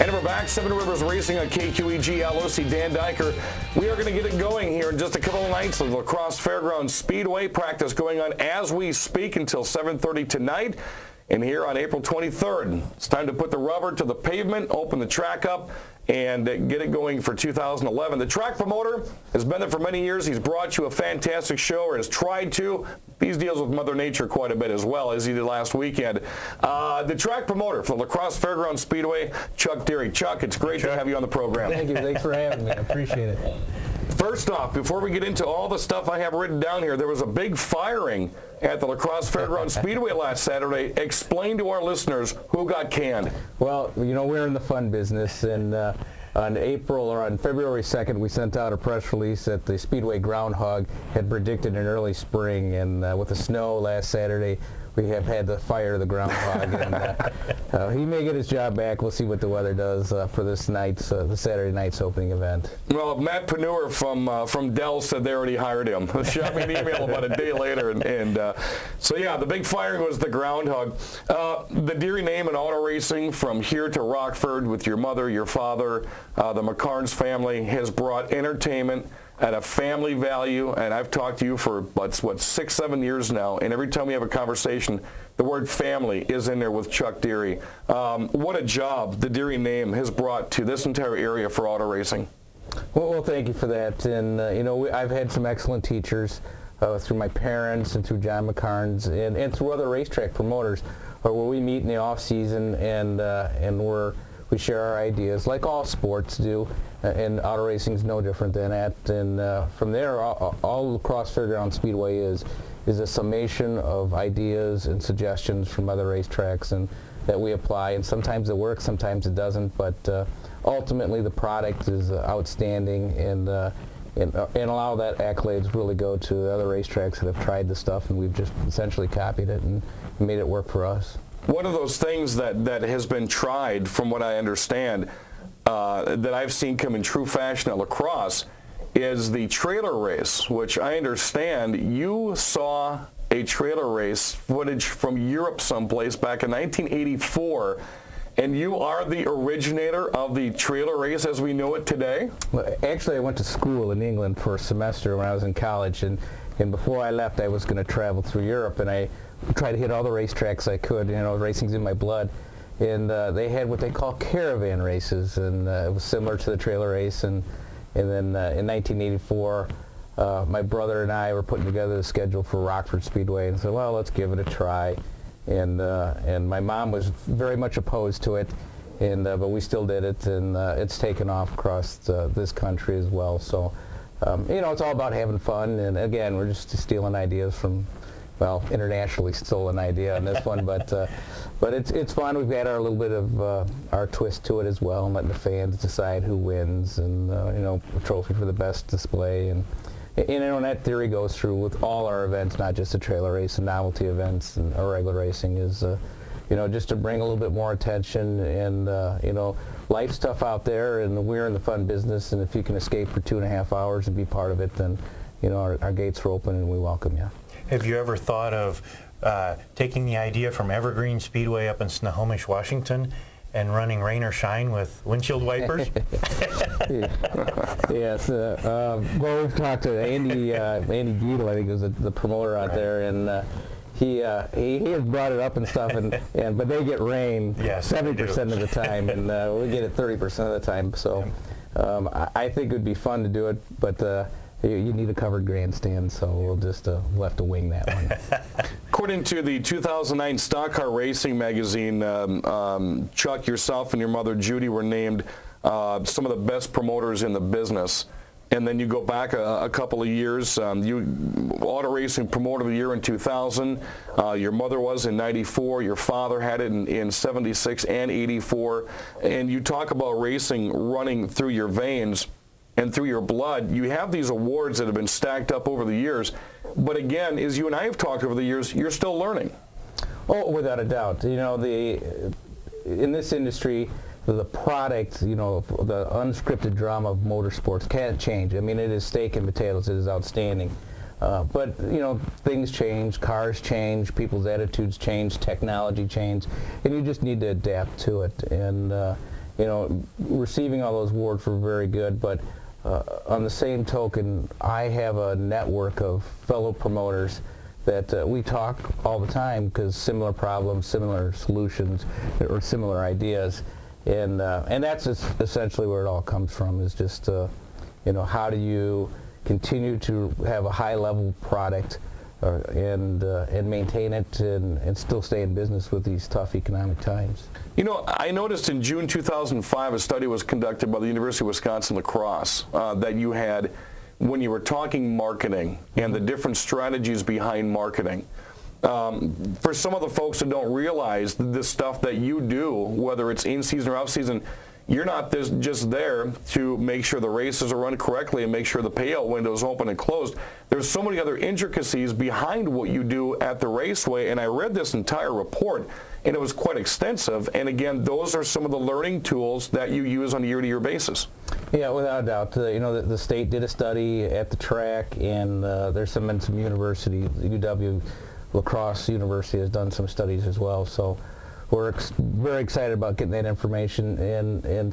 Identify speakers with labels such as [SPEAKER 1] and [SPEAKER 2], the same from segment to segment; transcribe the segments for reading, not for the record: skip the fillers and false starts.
[SPEAKER 1] And we're back, Seven Rivers Racing on KQEG, LOC Dan Diker. We are going to get it going here in just a couple of nights. The Crosse Fairgrounds Speedway practice going on as we speak until 7:30 tonight. And here on April 23rd, it's time to put the rubber to the pavement, open the track up, and get it going for 2011. The track promoter has been there for many years. He's brought you a fantastic show, or has tried to. He deals with Mother Nature quite a bit as well, as he did last weekend. The track promoter for the Crosse Fairgrounds Speedway, Chuck Deery. Chuck, it's great to have you on the program.
[SPEAKER 2] Thank you. Thanks for having me. I appreciate it.
[SPEAKER 1] First off, before we get into all the stuff I have written down here, there was a big firing at the La Crosse Fairgrounds Speedway last Saturday. Explain to our listeners who got canned.
[SPEAKER 2] Well, you know, we're in the fun business, and on February 2nd, we sent out a press release that the Speedway groundhog had predicted an early spring, and with the snow last Saturday, we have had to fire the groundhog, and he may get his job back. We'll see what the weather does for this night's, the Saturday night's opening event.
[SPEAKER 1] Well, Matt Panur from Dell said they already hired him. Shot me an email about a day later, so yeah, the big firing was the groundhog. The Deery name in auto racing, from here to Rockford, with your mother, your father, the McCarnes family, has brought entertainment at a family value, and I've talked to you for, what, 6-7 years now, and every time we have a conversation, the word family is in there with Chuck Deery. What a job the Deery name has brought to this entire area for auto racing.
[SPEAKER 2] Well, thank you for that, and you know, I've had some excellent teachers through my parents and through John McCarnes and through other racetrack promoters, where we meet in the off season and we share our ideas, like all sports do, and auto racing is no different than that. And from there, all Crosse Fairgrounds Speedway is a summation of ideas and suggestions from other racetracks, and that we apply. And sometimes it works, sometimes it doesn't. But ultimately, the product is outstanding, and a lot of that accolades really go to the other racetracks that have tried the stuff, and we've just essentially copied it and made it work for us.
[SPEAKER 1] One of those things that has been tried, from what I understand, that I've seen come in true fashion at La Crosse, is the trailer race, which I understand you saw a trailer race footage from Europe someplace back in 1984, and you are the originator of the trailer race as we know it today?
[SPEAKER 2] Well, actually, I went to school in England for a semester when I was in college, and before I left, I was going to travel through Europe, and I tried to hit all the racetracks I could. You know, racing's in my blood. And they had what they call caravan races, and it was similar to the trailer race. And then in 1984, my brother and I were putting together the schedule for Rockford Speedway, and said, well, let's give it a try. And my mom was very much opposed to it, but we still did it, and it's taken off across this country as well. So, you know, it's all about having fun. And again, we're just stealing ideas from, well, internationally stolen idea on this one, but it's fun. We've got our little bit of our twist to it as well, and letting the fans decide who wins, and you know, a trophy for the best display, and you know, and that theory goes through with all our events, not just the trailer race and novelty events and our regular racing. Is you know, just to bring a little bit more attention, and you know, life's tough out there, and we're in the fun business, and if you can escape for 2.5 hours and be part of it, then you know, our gates are open and we welcome you.
[SPEAKER 3] Have you ever thought of taking the idea from Evergreen Speedway up in Snohomish, Washington, and running rain or shine with windshield wipers?
[SPEAKER 2] Yes. Well, we've talked to Andy Giedel, I think was the promoter out there, and he has brought it up and stuff, but they get rain 70% of the time, and we get it 30% of the time. So I think it would be fun to do it, but you need a covered grandstand, so we'll have to wing that one.
[SPEAKER 1] According to the 2009 Stock Car Racing magazine, Chuck, yourself and your mother Judy were named some of the best promoters in the business. And then you go back a couple of years, you Auto Racing Promoter of the Year in 2000. Your mother was in 94. Your father had it in 76 and 84. And you talk about racing running through your veins and through your blood. You have these awards that have been stacked up over the years. But again, as you and I have talked over the years, you're still learning.
[SPEAKER 2] Oh, without a doubt. You know, in this industry, the product, you know, the unscripted drama of motorsports can't change. I mean, it is steak and potatoes. It is outstanding. But, you know, things change, cars change, people's attitudes change, technology change, and you just need to adapt to it. And receiving all those awards were very good, but on the same token, I have a network of fellow promoters that we talk all the time because similar problems, similar solutions, or similar ideas, and that's essentially where it all comes from. Is just how do you continue to have a high-level product and maintain it and still stay in business with these tough economic times.
[SPEAKER 1] I noticed in June 2005 a study was conducted by the University of Wisconsin La Crosse that you had when you were talking marketing and the different strategies behind marketing. For some of the folks that don't realize the stuff that you do, whether it's in season or off season, you're not just there to make sure the races are run correctly and make sure the payout window is open and closed. There's so many other intricacies behind what you do at the raceway, and I read this entire report, and it was quite extensive. And again, those are some of the learning tools that you use on a year-to-year basis.
[SPEAKER 2] Yeah, without a doubt. The state did a study at the track, and there's some university, UW La Crosse University has done some studies as well. So we're very excited about getting that information, and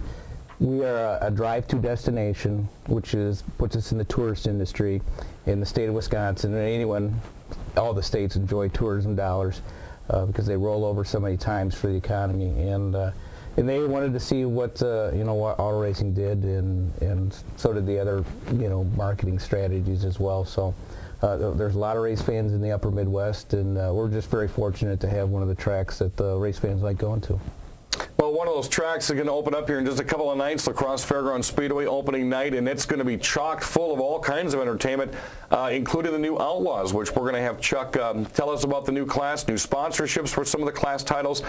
[SPEAKER 2] we are a drive-to destination, which puts us in the tourist industry in the state of Wisconsin. And all the states enjoy tourism dollars because they roll over so many times for the economy, and they wanted to see what what auto racing did, and so did the other marketing strategies as well. So. There's a lot of race fans in the upper Midwest, and we're just very fortunate to have one of the tracks that the race fans like going to.
[SPEAKER 1] Well, one of those tracks is going to open up here in just a couple of nights, the Crosse Fairgrounds Speedway opening night, and it's going to be chock full of all kinds of entertainment, including the new Outlaws, which we're going to have Chuck tell us about the new class, new sponsorships for some of the class titles,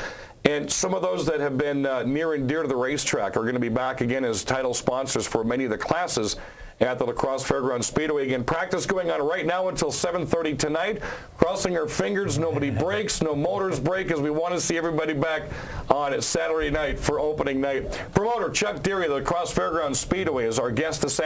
[SPEAKER 1] and some of those that have been near and dear to the racetrack are going to be back again as title sponsors for many of the classes at the La Crosse Fairgrounds Speedway. Again, practice going on right now until 7:30 tonight. Crossing our fingers, nobody breaks, no motors break, as we want to see everybody back on Saturday night for opening night. Promoter Chuck Deery of the La Crosse Fairgrounds Speedway is our guest this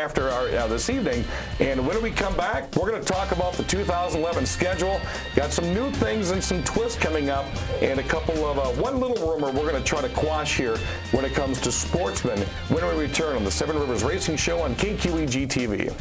[SPEAKER 1] evening. And when we come back, we're going to talk about the 2011 schedule. Got some new things and some twists coming up, and a couple of one little rumor we're going to try to quash here when it comes to sportsmen when we return on the Seven Rivers Racing Show on KQEG TV.